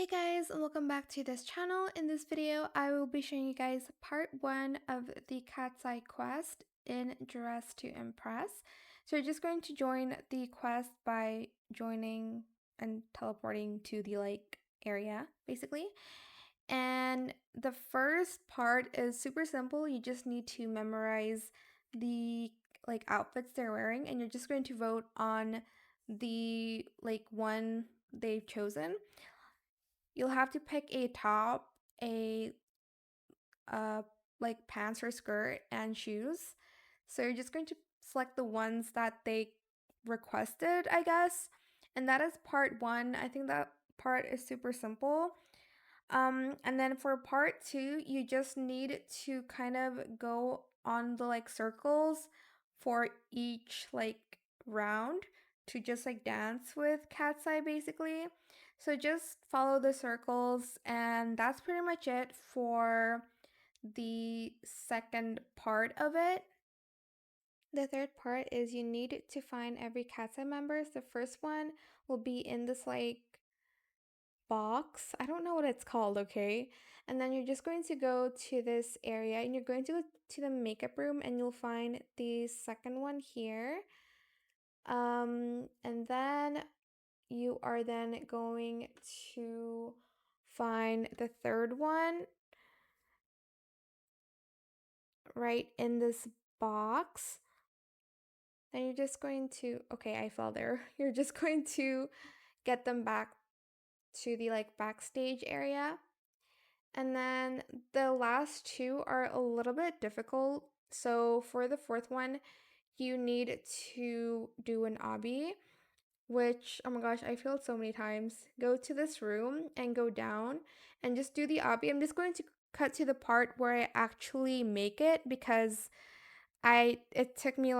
Hey guys, and welcome back to this channel. In this video, I will be showing you guys part 1 of the Katseye quest in Dress to Impress. So you're just going to join the quest by joining and teleporting to the area, basically. And the first part is super simple. You just need to memorize the outfits they're wearing, and you're just going to vote on the one they've chosen. You'll have to pick a top, a uh pants or skirt, and shoes. So you're just going to select the ones that they requested, I guess. And that is part 1. I think that part is super simple. And then for part 2, you just need to kind of go on the circles for each round to just dance with Cat's Eye basically. So just follow the circles, and that's pretty much it for the second part of it. The third part is you need to find every Cat's Eye members. The first one will be in this box. I don't know what it's called, okay? And then you're just going to go to this area and you're going to go to the makeup room and you'll find the second one here. And then you are then going to find the third one right in this box. Then you're just going to, okay, I fell there. You're just going to get them back to the backstage area. And then the last two are a little bit difficult. So for the fourth one, you need to do an obby, which, oh my gosh, I failed so many times. Go to this room and go down and just do the obby. I'm just going to cut to the part where I actually make it because it took me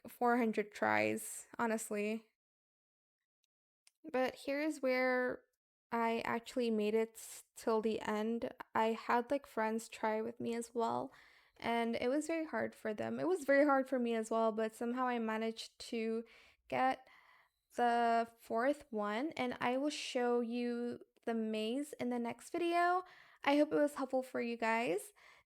400 tries, honestly. But here's where I actually made it till the end. I had friends try with me as well, and it was very hard for them. It was very hard for me as well, but somehow I managed to get the fourth one, and I will show you the maze in the next video. I hope it was helpful for you guys.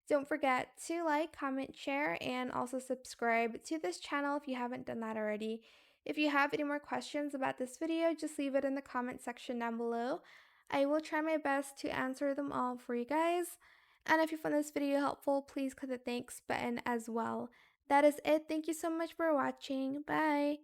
Don't forget to like, comment, share, and also subscribe to this channel if you haven't done that already. If you have any more questions about this video, just leave it in the comment section down below. I will try my best to answer them all for you guys. And if you found this video helpful, please click the thanks button as well. That is it. Thank you so much for watching. Bye!